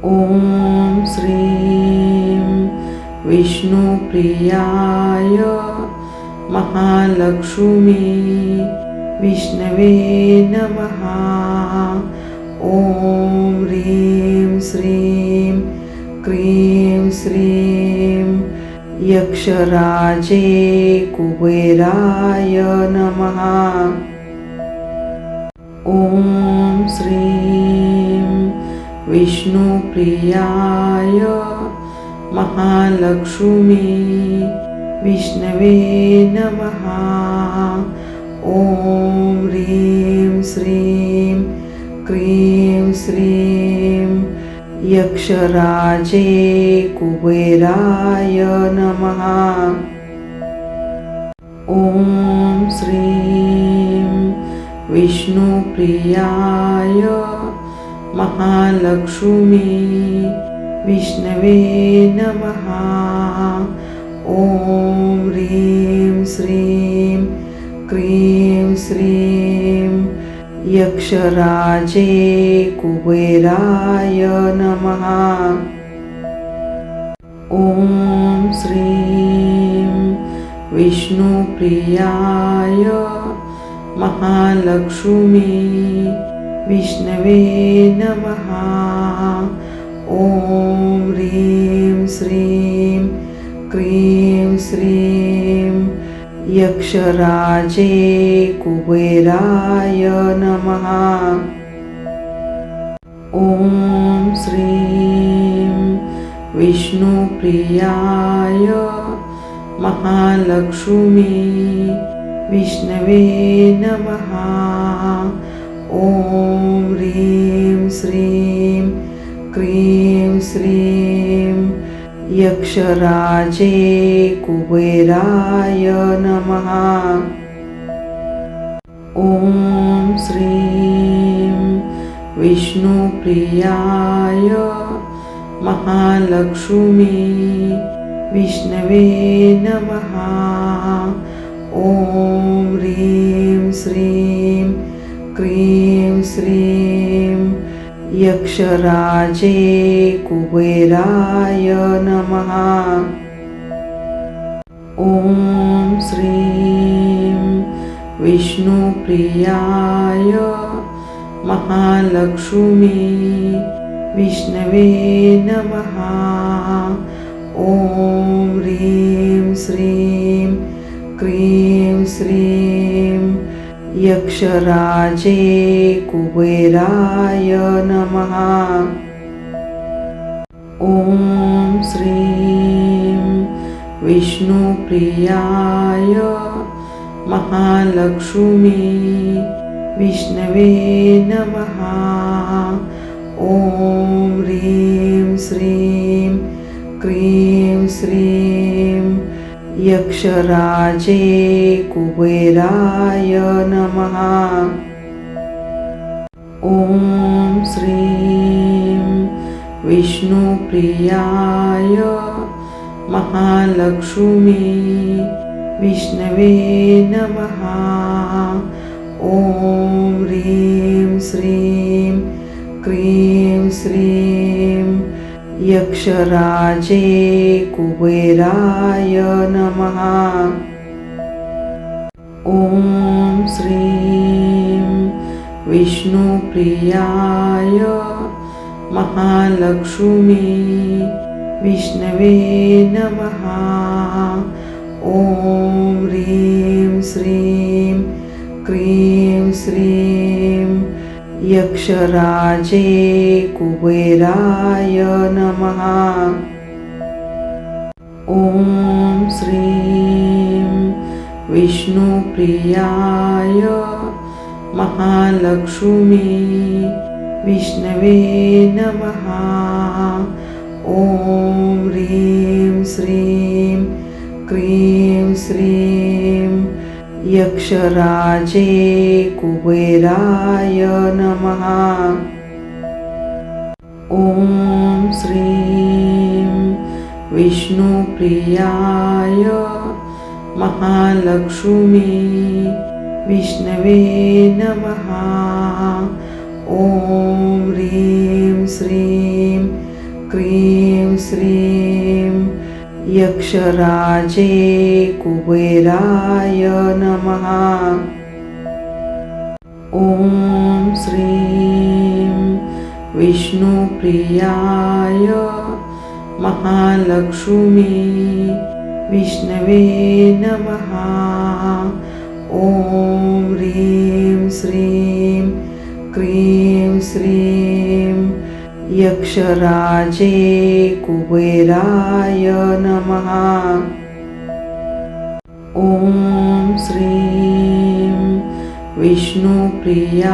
ॐ श्रीं विष्णुप्रियाय महालक्ष्मी विष्णवे नमः। ॐ ह्रीं श्रीं क्रीं श्रीं यक्षराजे कुबेराय नमः। ॐ श्रीं विष्णुप्रियाय महालक्ष्मी विष्णवे नमः। ॐ ह्रीं श्रीं क्रीं श्रीं यक्षराजे कुबेराय नमः। ॐ श्रीं विष्णुप्रियाय महालक्ष्मी विष्णवे नमः। ॐ ह्रीं श्रीं क्रीं श्रीं यक्षराजे कुबेराय नमः। ॐ श्रीं विष्णुप्रियाय महालक्ष्मी विष्णवे नमः। ॐ ह्रीं श्रीं क्रीं श्रीं यक्षराजे कुबेराय नमः। ॐ श्रीं विष्णुप्रियाय महालक्ष्मी विष्णवे नमः। ॐ ह्रीं श्रीं क्रीं श्रीं यक्षराजे कुबेराय नमः। ॐ श्रीं विष्णुप्रियाय महालक्ष्मी विष्णवे नमः। ॐ ह्रीं श्रीं क्रीं श्रीं यक्षराजे कुबेराय नमः। ॐ श्रीं विष्णुप्रियाय महालक्ष्मी विष्णवे नमः। ॐ ह्रीं श्रीं क्रीं श्रीं यक्षराजे कुबेराय नमः। ॐ श्रीं विष्णुप्रियाय महालक्ष्मी विष्णवे नमः। ॐ ह्रीं श्रीं क्रीं श्रीं यक्षराजे कुबेराय नमः। ॐ श्रीं विष्णुप्रियाय महालक्ष्मी विष्णवे नमः। ॐ ह्रीं श्रीं क्रीं श्रीं यक्षराजे कुबेराय नमः। ॐ श्रीं विष्णुप्रियाय महालक्ष्मी विष्णवे नमः। ॐ ह्रीं श्रीं क्रीं श्रीं यक्षराजे कुबेराय नमः। ॐ श्रीं विष्णुप्रियाय महालक्ष्मी विष्णवे नमः। ॐ ह्रीं श्रीं क्रीं श्रीं यक्षराजे कुबेराय नमः। ॐ श्रीं विष्णुप्रियाय महालक्ष्मी विष्णवे नमः। ॐ ह्रीं श्रीं क्रीं श्रीं यक्षराजे कुबेराय नमः। ॐ श्रीं विष्णुप्रियाय महालक्ष्मी विष्णवे नमः। ॐ ह्रीं श्रीं क्रीं श्रीं यक्षराजे कुबेराय नमः। ॐ श्रीं विष्णुप्रियाय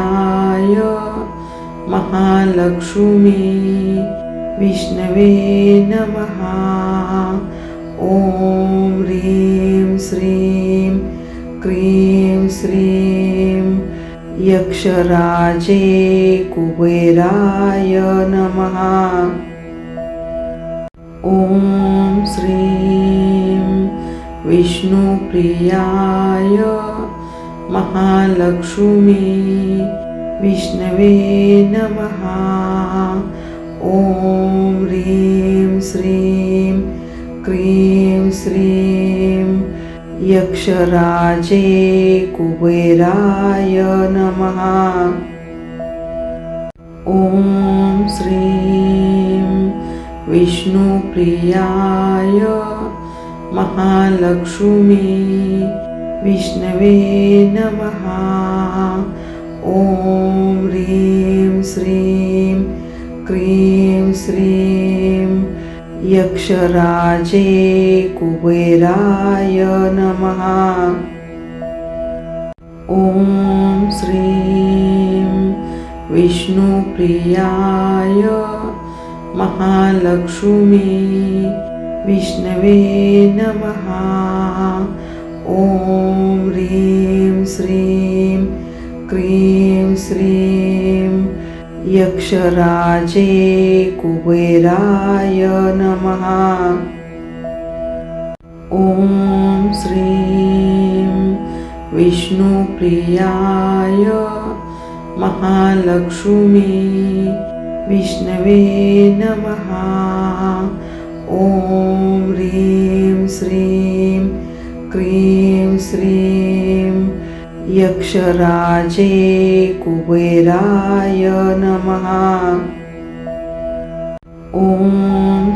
महालक्ष्मी विष्णवे नमः। ॐ ह्रीं श्रीं क्रीं श्रीं यक्षराजे कुबेराय नमः। ॐ श्रीं विष्णुप्रियाय महालक्ष्मी विष्णवे नमः। ॐ ह्रीं श्रीं क्रीं श्रीं यक्षराजे कुबेराय नमः। ॐ श्रीं विष्णुप्रियाय महालक्ष्मी विष्णवे नमः। ॐ ह्रीं श्रीं क्रीं श्रीं यक्षराजे कुबेराय नमः। ॐ श्रीं विष्णुप्रियाय महालक्ष्मी विष्णवे नमः। ॐ ह्रीं श्रीं क्रीं श्रीं यक्षराजे कुबेराय नमः। ॐ श्रीं विष्णुप्रियाय महालक्ष्मी विष्णवे नमः। ॐ ह्रीं श्रीं क्रीं श्रीं यक्षराजे कुबेराय नमः। ॐ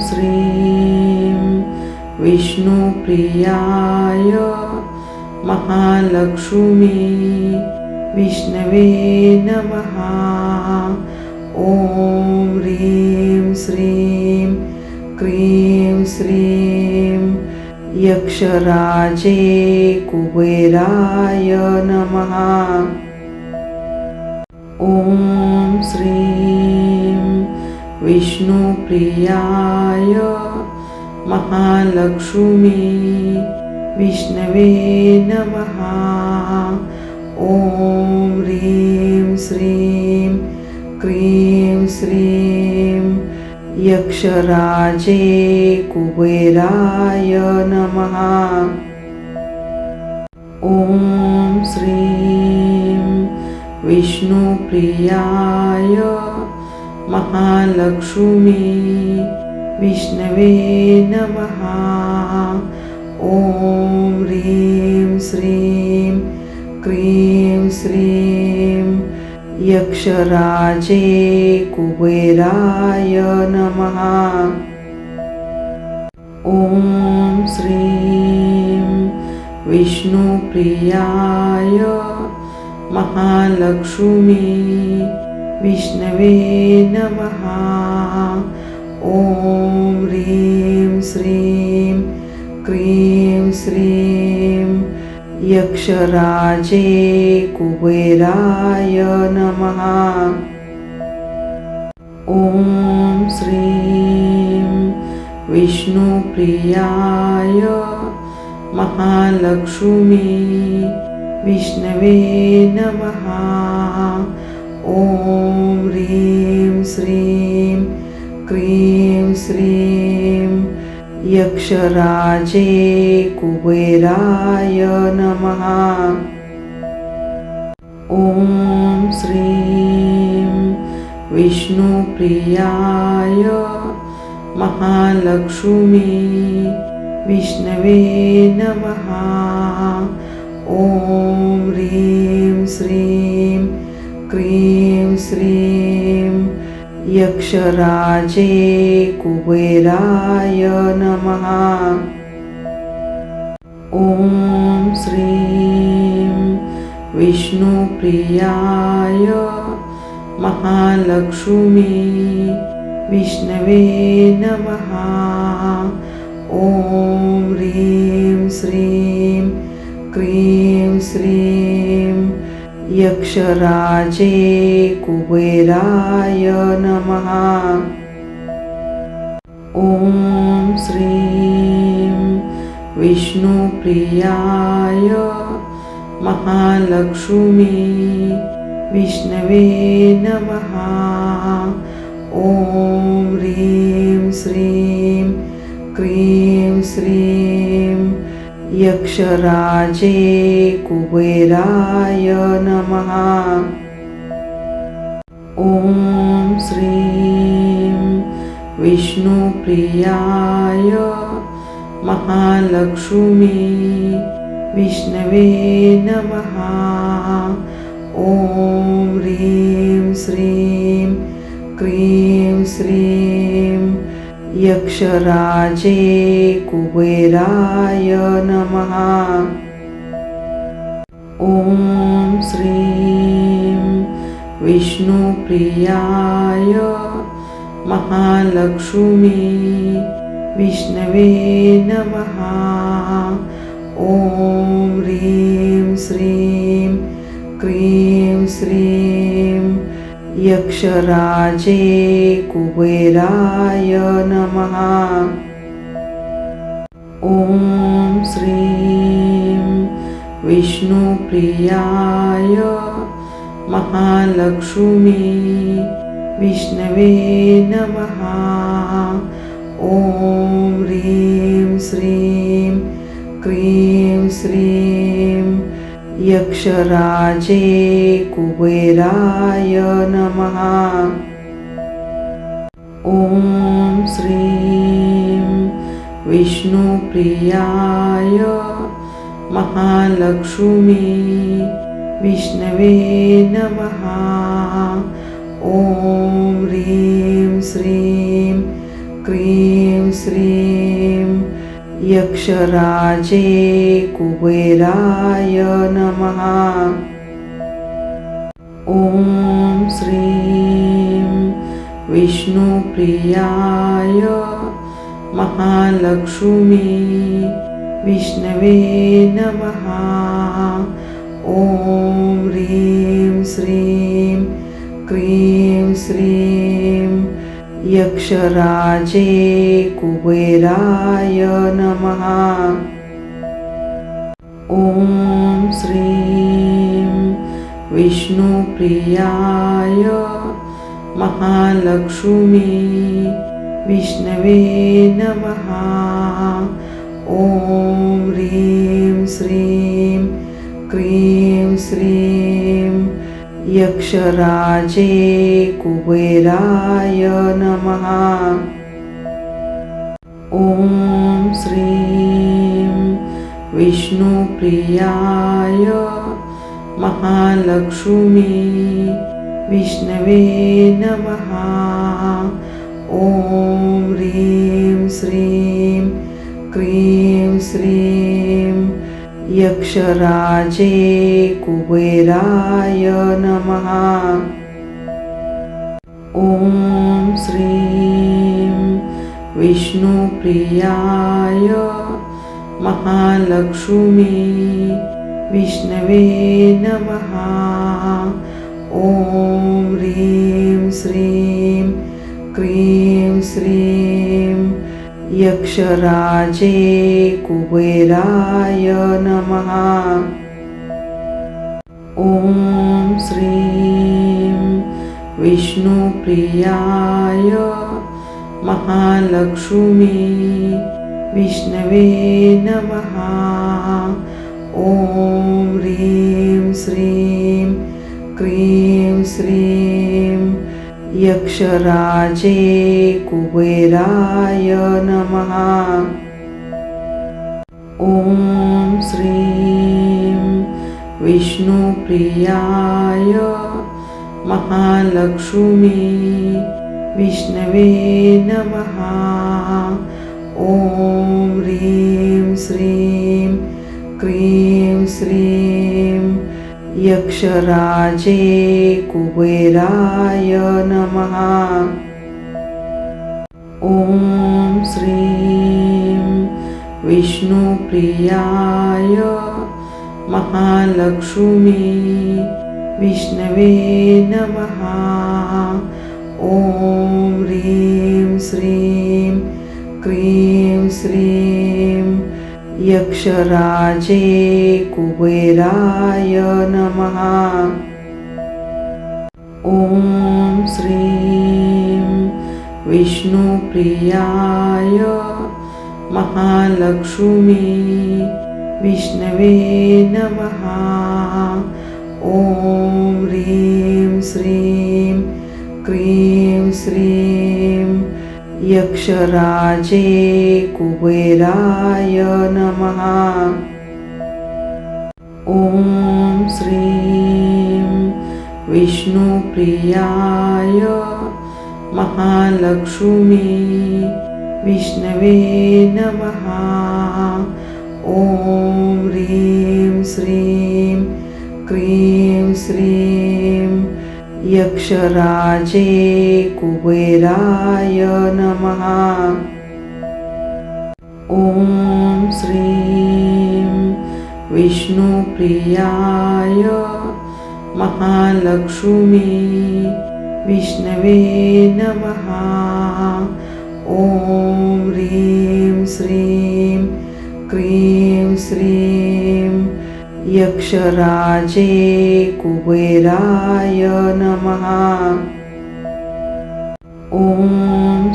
श्रीं विष्णुप्रियाय महालक्ष्मी विष्णवे नमः। ॐ ह्रीं श्रीं क्रीं श्रीं यक्षराजे कुबेराय नमः। ॐ श्रीं विष्णुप्रियाय महालक्ष्मी विष्णवे नमः। ॐ ह्रीं श्रीं क्रीं श्रीं यक्षराजे कुबेराय नमः। ॐ श्रीं विष्णुप्रियाय महालक्ष्मी विष्णवे नमः। ॐ ह्रीं श्रीं क्रीं श्रीं यक्षराजे कुबेराय नमः। ॐ श्रीं विष्णुप्रियाय महालक्ष्मी विष्णवे नमः। ॐ ह्रीं श्रीं क्रीं श्रीं यक्षराजे कुबेराय नमः। ॐ श्रीं विष्णुप्रियाय महालक्ष्मी विष्णवे नमः। ॐ ह्रीं श्रीं क्रीं श्रीं यक्षराजे कुबेराय नमः। ॐ श्रीं विष्णुप्रियाय महालक्ष्मी विष्णवे नमः। ॐ ह्रीं श्रीं क्रीं श्रीं यक्षराजे कुबेराय नमः। ॐ श्रीं विष्णुप्रियाय महालक्ष्मी विष्णवे नमः। ॐ ह्रीं श्रीं क्रीं श्रीं यक्षराजे कुबेराय नमः। ॐ श्रीं विष्णुप्रियाय महालक्ष्मी विष्णवे नमः। ॐ ह्रीं श्रीं क्रीं श्रीं यक्षराजे कुबेराय नमः। ॐ श्रीं विष्णुप्रियाय महालक्ष्मी विष्णवे नमः। ॐ ह्रीं श्रीं क्रीं श्रीं यक्षराजे कुबेराय नमः। ॐ श्रीं विष्णुप्रियाय महालक्ष्मी विष्णवे नमः। ॐ ह्रीं श्रीं क्रीं श्रीं यक्षराजे कुबेराय नमः। ॐ श्रीं विष्णुप्रियाय महालक्ष्मी विष्णवे नमः। ॐ ह्रीं श्रीं क्रीं श्रीं यक्षराजे कुबेराय नमः। ॐ श्रीं विष्णुप्रियाय महालक्ष्मी विष्णवे नमः। ॐ ह्रीं श्रीं क्रीं श्रीं यक्षराजे कुबेराय नमः। ॐ श्रीं विष्णुप्रियाय महालक्ष्मी विष्णवे नमः। ॐ ह्रीं श्रीं क्रीं श्रीं यक्षराजे कुबेराय नमः। ॐ श्रीं विष्णुप्रियाय महालक्ष्मी विष्णवे नमः। ॐ ह्रीं श्रीं क्रीं श्रीं यक्षराजे कुबेराय नमः। ॐ श्रीं विष्णुप्रियाय महालक्ष्मी विष्णवे नमः। ॐ ह्रीं श्रीं क्रीं श्रीं यक्षराजे कुबेराय नमः। ॐ श्रीं विष्णुप्रियाय महालक्ष्मी विष्णवे नमः। ॐ ह्रीं श्रीं क्रीं श्रीं यक्षराजे कुबेराय नमः। ॐ श्रीं विष्णुप्रियाय महालक्ष्मी विष्णवे नमः। ॐ ह्रीं श्रीं क्रीं श्रीं यक्षराजे कुबेराय नमः। ॐ श्रीं विष्णुप्रियाय महालक्ष्मी विष्णवे नमः। ॐ ह्रीं श्रीं क्रीं श्रीं यक्षराजे कुबेराय नमः। ॐ श्रीं विष्णुप्रियाय महालक्ष्मी विष्णवे नमः। ॐ ह्रीं श्रीं क्रीं श्रीं यक्षराजे कुबेराय नमः। ॐ श्रीं विष्णुप्रियाय महालक्ष्मी विष्णवे नमः। ॐ ह्रीं श्रीं क्रीं श्रीं यक्षराजे कुबेराय नमः। ॐ श्रीं विष्णुप्रियाय महालक्ष्मी विष्णवे नमः। ॐ ह्रीं श्रीं क्रीं श्रीं यक्षराजे कुबेराय नमः। ॐ श्रीं विष्णुप्रियाय महालक्ष्मी विष्णवे नमः। ॐ ह्रीं श्रीं क्रीं श्रीं यक्षराजे कुबेराय नमः। ॐ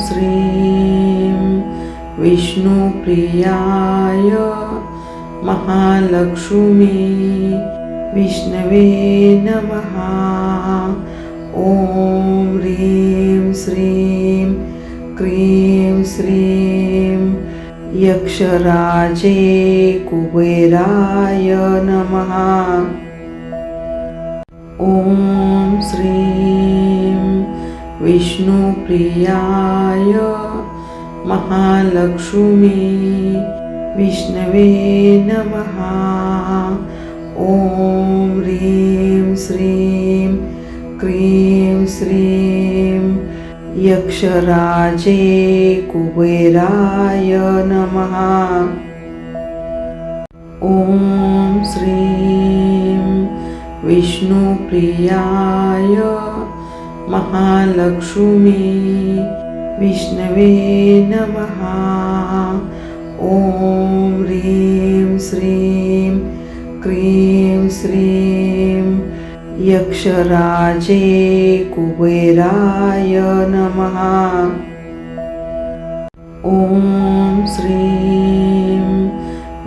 श्रीं विष्णुप्रियाय महालक्ष्मी विष्णवे नमः। ॐ ह्रीं श्रीं क्रीं श्रीं यक्षराजे कुबेराय नमः। ॐ श्रीं विष्णुप्रियाय महालक्ष्मी विष्णवे नमः। ॐ ह्रीं श्रीं क्रीं श्रीं यक्षराजे कुबेराय नमः। ॐ श्रीं विष्णुप्रियाय महालक्ष्मी विष्णवे नमः। ॐ ह्रीं श्रीं क्रीं श्रीं यक्षराजे कुबेराय नमः। ॐ श्रीं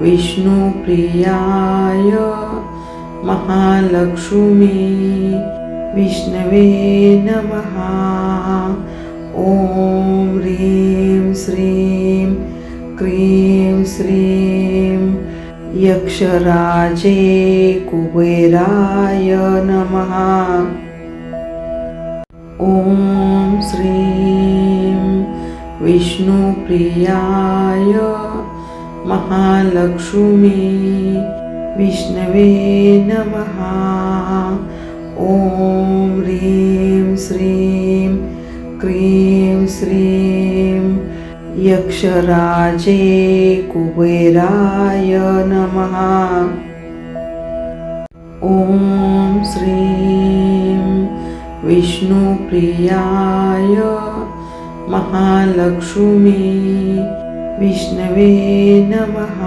विष्णुप्रियाय महालक्ष्मी विष्णवे नमः। ॐ ह्रीं श्रीं क्रीं श्रीं यक्षराजे कुबेराय नमः। ॐ श्रीं विष्णुप्रियाय महालक्ष्मी विष्णवे नमः। ॐ ह्रीं श्रीं क्रीं श्रीं यक्षराजे कुबेराय नमः। ॐ श्रीं विष्णुप्रियाय महालक्ष्मी विष्णवे नमः।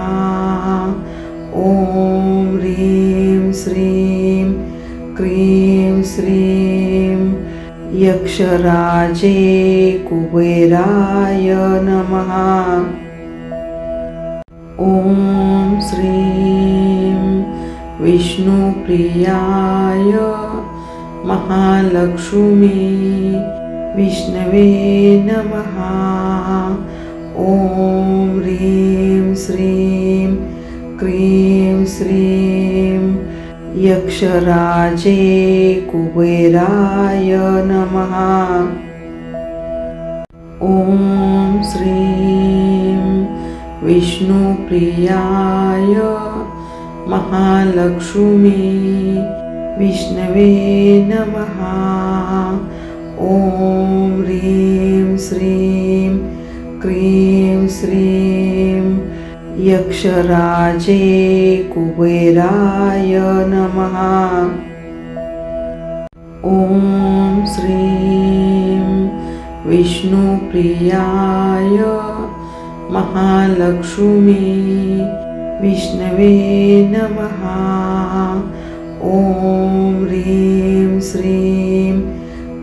ॐ ह्रीं श्रीं क्रीं श्रीं यक्षराजे कुबेराय नमः। ॐ श्रीं विष्णुप्रियाय महालक्ष्मी विष्णवे नमः। ॐ ह्रीं श्रीं क्रीं श्रीं यक्षराजे कुबेराय नमः। ॐ श्रीं विष्णुप्रियाय महालक्ष्मी विष्णवे नमः। ॐ ह्रीं श्रीं क्रीं श्रीं यक्षराजे कुबेराय नमः। ॐ श्रीं विष्णुप्रियाय महालक्ष्मी विष्णवे नमः। ॐ ह्रीं श्रीं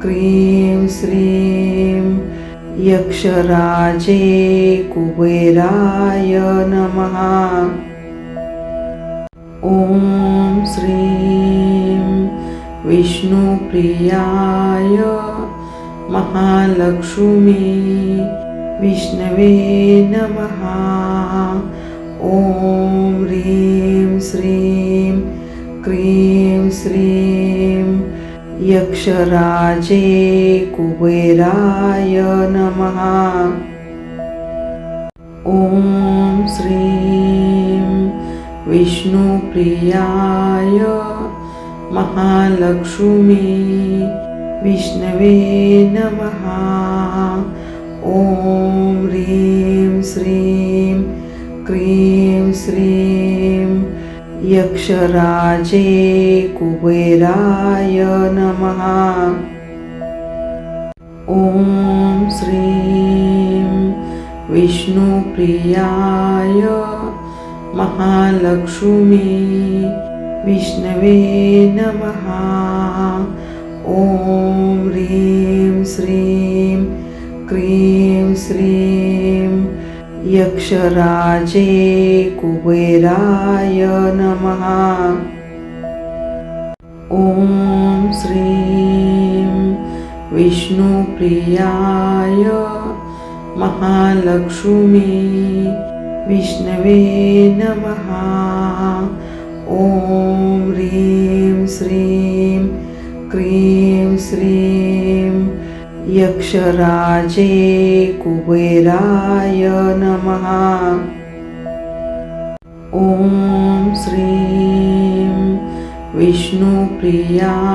क्रीं श्रीं यक्षराजे कुबेराय नमः। ॐ श्रीं विष्णुप्रियाय महालक्ष्मी विष्णवे नमः। ॐ ह्रीं श्रीं क्रीं श्रीं यक्षराजे कुबेराय नमः। ॐ श्रीं विष्णुप्रियाय महालक्ष्मी विष्णवे नमः। ॐ ह्रीं श्रीं क्रीं श्रीं यक्षराजे कुबेराय नमः। ॐ श्रीं विष्णुप्रियाय महालक्ष्मी विष्णवे नमः। ॐ ह्रीं श्रीं क्रीं श्रीं यक्षराजे कुबेराय नमः। ॐ श्रीं विष्णुप्रियाय महालक्ष्मी विष्णवे नमः। ॐ ह्रीं श्रीं क्रीं श्रीं यक्षराजे कुबेराय नमः। ॐ श्रीं विष्णुप्रियाय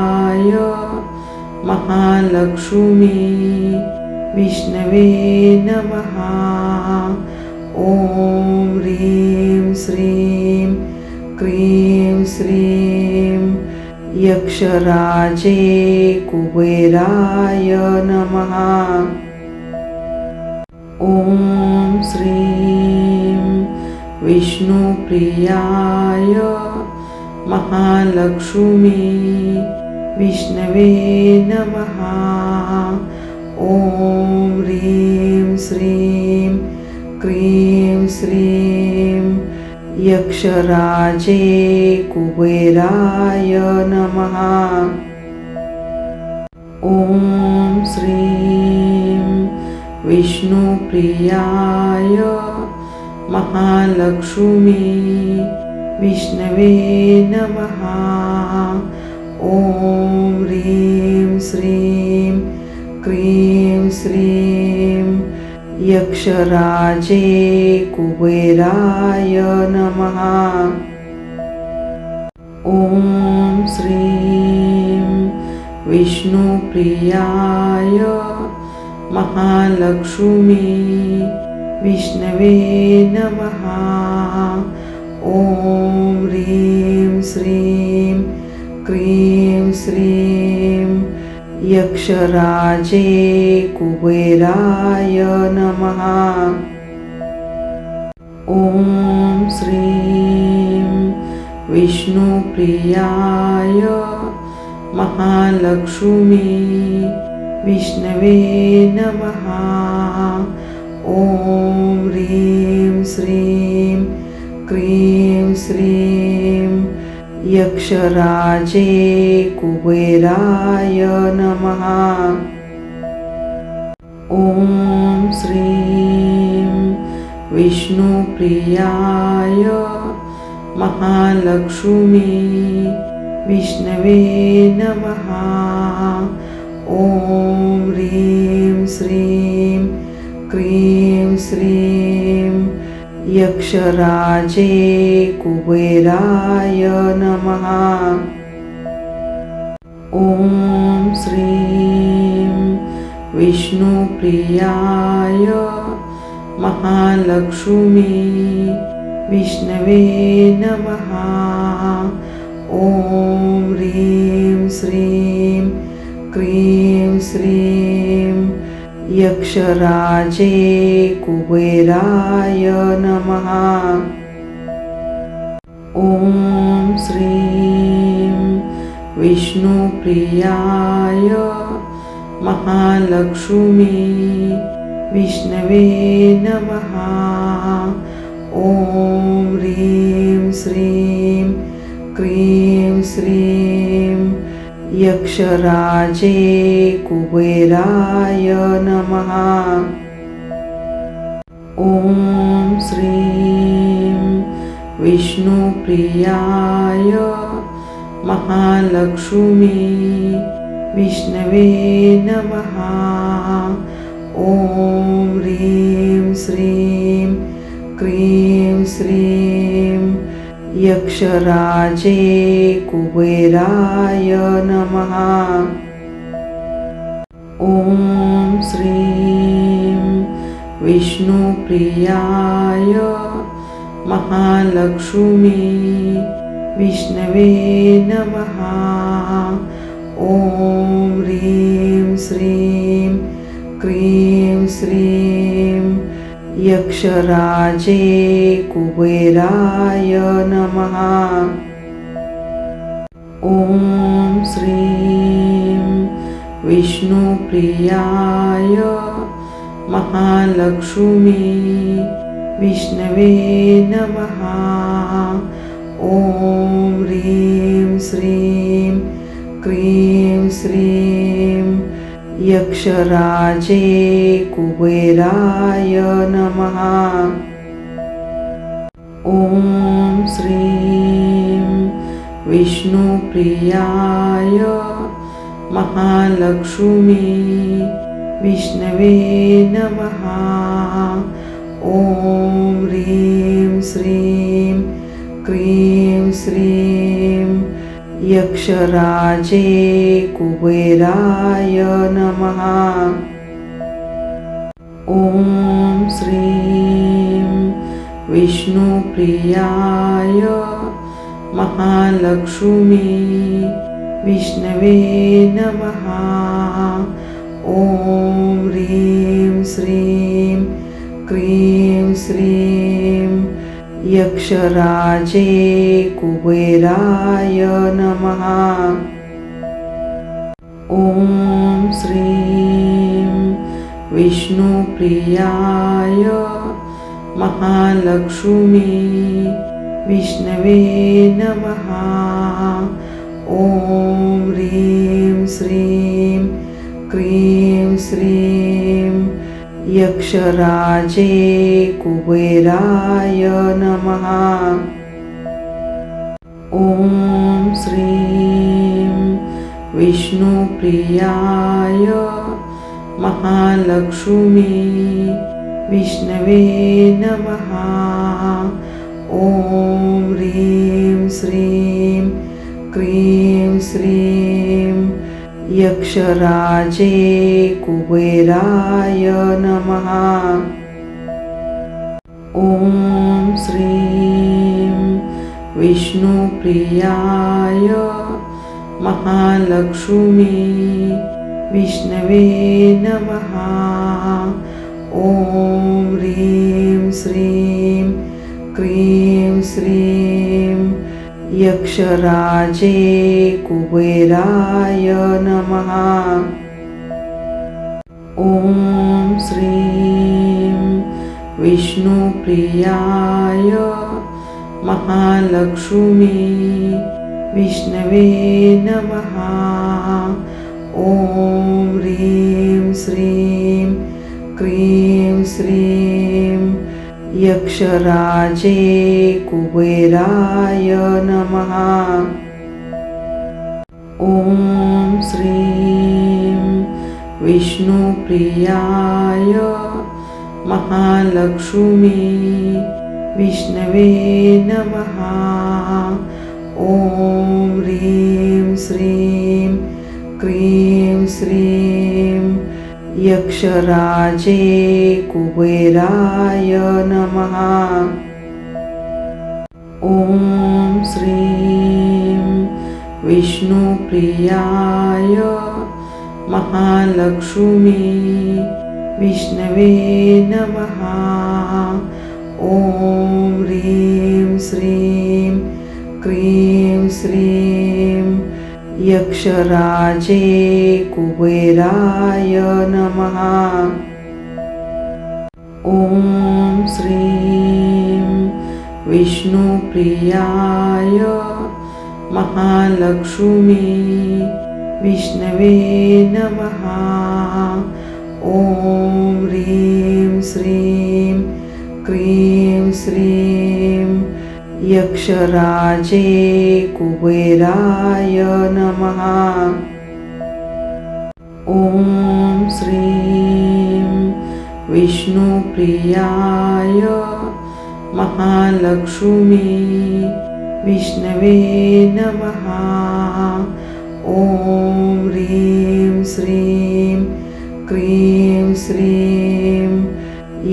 महालक्ष्मी विष्णवे नमः। ॐ ह्रीं श्रीं क्रीं श्रीं यक्षराजे कुबेराय नमः। ॐ श्रीं विष्णुप्रियाय महालक्ष्मी विष्णवे नमः। ॐ ह्रीं श्रीं क्रीं श्रीं यक्षराजे कुबेराय नमः। ॐ श्रीं विष्णुप्रियाय महालक्ष्मी विष्णवे नमः। ॐ ह्रीं श्रीं क्रीं श्रीं यक्षराजे कुबेराय नमः। ॐ श्रीं विष्णुप्रियाय महालक्ष्मी विष्णवे नमः। ॐ ह्रीं श्रीं क्रीं श्रीं यक्षराजे कुबेराय नमः। ॐ श्रीं विष्णुप्रियाय महालक्ष्मी विष्णवे नमः। ॐ ह्रीं श्रीं क्रीं श्रीं यक्षराजे कुबेराय नमः। श्रीं विष्णुप्रियाय महालक्ष्मी विष्णवे नमः। ॐ ह्रीं श्रीं क्रीं श्रीं यक्षराजे कुबेराय नमः। ॐ श्रीं विष्णुप्रियाय महालक्ष्मी विष्णवे नमः। ॐ ह्रीं श्रीं क्रीं श्रीं यक्षराजे कुबेराय नमः। ॐ श्रीं विष्णुप्रियाय महालक्ष्मी विष्णवे नमः। ॐ ह्रीं श्रीं क्रीं श्रीं यक्षराजे कुबेराय नमः। ॐ श्रीं विष्णुप्रियाय महालक्ष्मी विष्णवे नमः। ॐ ह्रीं श्रीं क्रीं श्रीं यक्षराजे कुबेराय नमः। ॐ श्रीं विष्णुप्रियाय महालक्ष्मी विष्णवे नमः। ॐ ह्रीं श्रीं क्रीं श्रीं यक्षराजे कुबेराय नमः। ॐ श्रीं विष्णुप्रियाय महालक्ष्मी विष्णवे नमः। ॐ ह्रीं श्रीं क्रीं श्रीं यक्षराजे कुबेराय नमः। ॐ श्रीं विष्णुप्रियाय महालक्ष्मी विष्णवे नमः। ॐ ह्रीं श्रीं क्रीं श्रीं यक्षराजे कुबेराय नमः। ॐ श्रीं विष्णुप्रियाय महालक्ष्मी विष्णवे नमः। ॐ ह्रीं श्रीं क्रीं श्रीं यक्षराजे कुबेराय नमः। ॐ श्रीं विष्णुप्रियाय महालक्ष्मी विष्णवे नमः। ॐ ह्रीं श्रीं क्रीं श्रीं यक्षराजे कुबेराय नमः। ॐ श्रीं विष्णुप्रियाय महालक्ष्मी विष्णवे नमः। ॐ ह्रीं श्रीं क्रीं श्रीं यक्षराजे कुबेराय नमः। ॐ श्रीं विष्णुप्रियाय महालक्ष्मी विष्णवे नमः। ॐ ह्रीं श्रीं क्रीं श्रीं यक्षराजे कुबेराय नमः। ॐ श्रीं विष्णुप्रियाय महालक्ष्मी विष्णवे नमः। ॐ ह्रीं श्रीं क्रीं श्रीं यक्षराजे कुबेराय नमः। ॐ श्रीं विष्णुप्रियाय महालक्ष्मी विष्णवे नमः। ॐ ह्रीं श्रीं क्रीं श्रीं यक्षराजे कुबेराय नमः। ॐ श्रीं विष्णुप्रियाय महालक्ष्मी विष्णवे नमः। ॐ ह्रीं श्रीं क्रीं श्रीं यक्षराजे कुबेराय नमः। ॐ श्रीं विष्णुप्रियाय महालक्ष्मी विष्णवे नमः। ॐ ह्रीं श्रीं क्रीं श्रीं यक्षराजे कुबेराय नमः। ॐ श्रीं विष्णुप्रियाय महालक्ष्मी विष्णवे नमः। ॐ ह्रीं श्रीं क्रीं श्रीं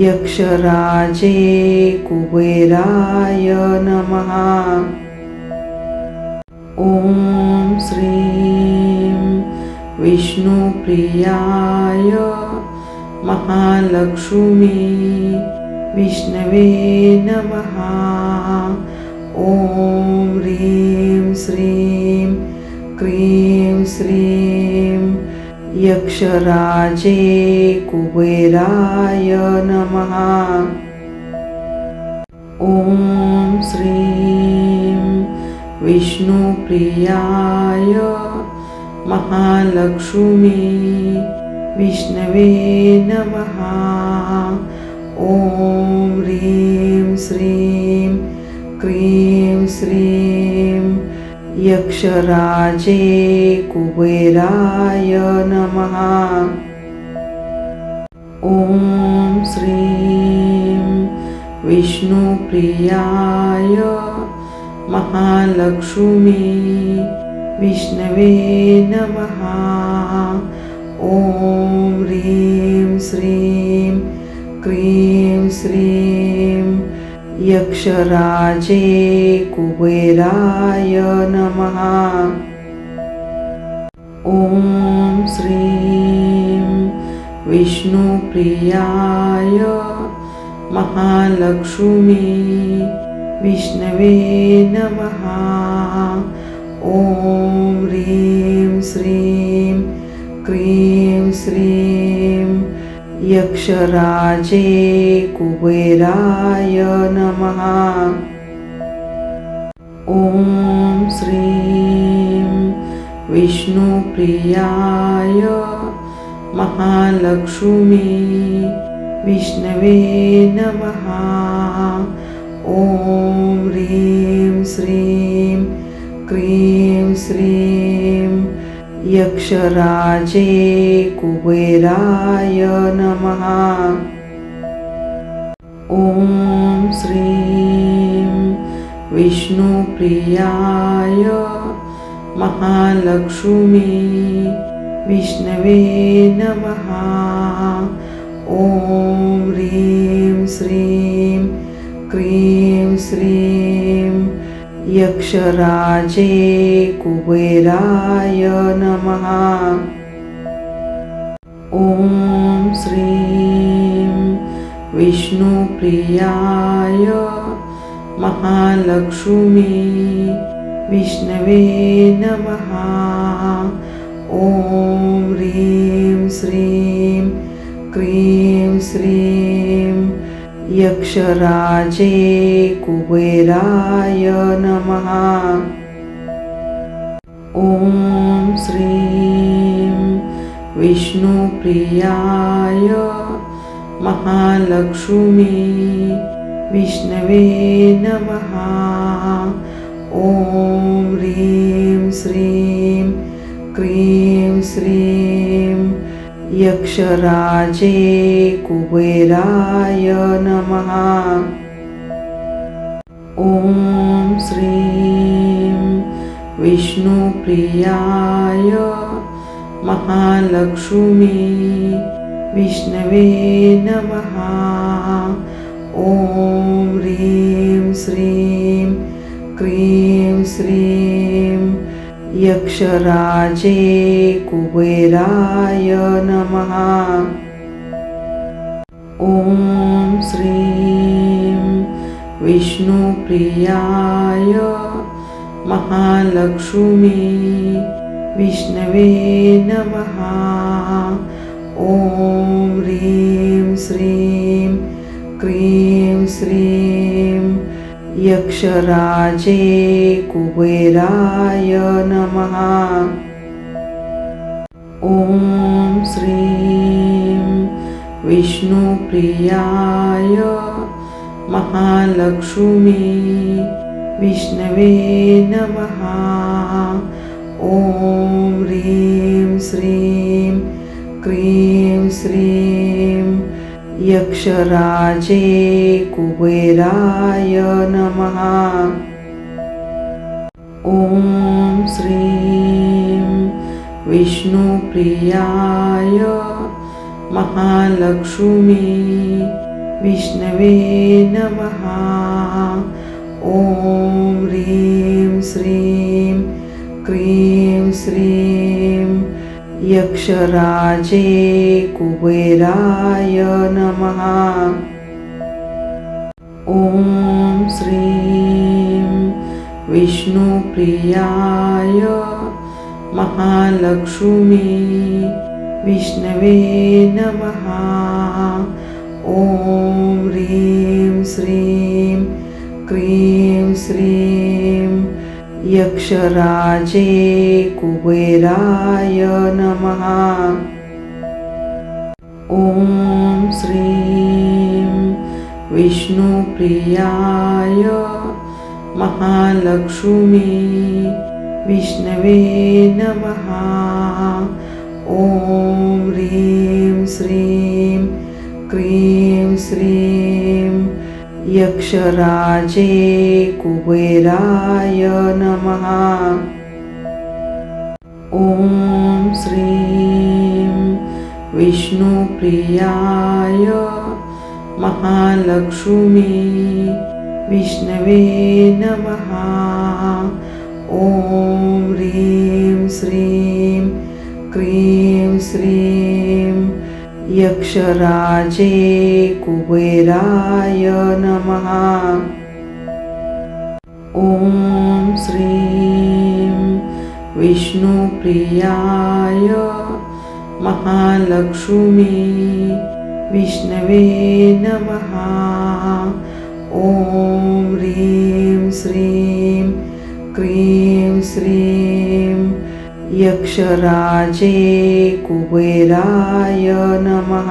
यक्षराजे कुबेराय नमः। ॐ श्रीं विष्णुप्रियाय महालक्ष्मी विष्णवे नमः। ॐ ह्रीं श्रीं क्रीं श्रीं यक्षराजे कुबेराय नमः। ॐ श्रीं विष्णुप्रियाय महालक्ष्मी विष्णवे नमः। ॐ ह्रीं श्रीं क्रीं श्रीं यक्षराजे कुबेराय नमः। ॐ श्रीं विष्णुप्रियाय महालक्ष्मी विष्णवे नमः। ॐ ह्रीं श्रीं क्रीं श्रीं यक्षराजे कुबेराय नमः। ॐ श्रीं विष्णुप्रियाय महालक्ष्मी विष्णवे नमः। ॐ ह्रीं श्रीं क्रीं श्रीं यक्षराजे कुबेराय नमः। ॐ श्रीं विष्णुप्रियाय महालक्ष्मी विष्णवे नमः। ॐ ह्रीं श्रीं क्रीं श्रीं यक्षराजे कुबेराय नमः। ॐ श्रीं विष्णुप्रियाय महालक्ष्मी विष्णवे नमः। ॐ ह्रीं श्रीं क्रीं श्रीं यक्षराजे कुबेराय नमः। ॐ श्रीं विष्णुप्रियाय महालक्ष्मी विष्णवे नमः। ॐ ह्रीं श्रीं क्रीं श्रीं यक्षराजे कुबेराय नमः। ॐ श्रीं विष्णुप्रियाय महालक्ष्मी विष्णवे नमः। ॐ ह्रीं श्रीं क्रीं श्रीं यक्षराजे कुबेराय नमः। ॐ श्रीं विष्णुप्रियाय महालक्ष्मी विष्णवे नमः। ॐ ह्रीं श्रीं क्रीं श्रीं यक्षराजे कुबेराय नमः। ॐ श्रीं विष्णुप्रियाय महालक्ष्मी विष्णवे नमः। ॐ ह्रीं श्रीं क्रीं श्रीं यक्षराजे कुबेराय नमः। ॐ श्रीं विष्णुप्रियाय महालक्ष्मी विष्णवे नमः। ॐ ह्रीं श्रीं क्रीं श्रीं यक्षराजे कुबेराय नमः। ॐ श्रीं विष्णुप्रियाय महालक्ष्मी विष्णवे नमः। ॐ ह्रीं श्रीं क्रीं श्रीं यक्षराजे कुबेराय नमः। ॐ श्रीं विष्णुप्रियाय महालक्ष्मी विष्णवे नमः। ॐ ह्रीं श्रीं क्रीं श्रीं यक्षराजे कुबेराय नमः। ॐ श्रीं विष्णुप्रियाय महालक्ष्मी विष्णवे नमः। ॐ ह्रीं श्रीं क्रीं श्रीं यक्षराजे कुबेराय नमः। ॐ श्रीं विष्णुप्रियाय महालक्ष्मी विष्णवे नमः। ॐ ह्रीं श्रीं क्रीं श्रीं यक्षराजे कुबेराय नमः। ॐ श्रीं विष्णुप्रियाय महालक्ष्मी विष्णवे नमः। ॐ ह्रीं श्रीं क्रीं श्रीं यक्षराजे कुबेराय नमः।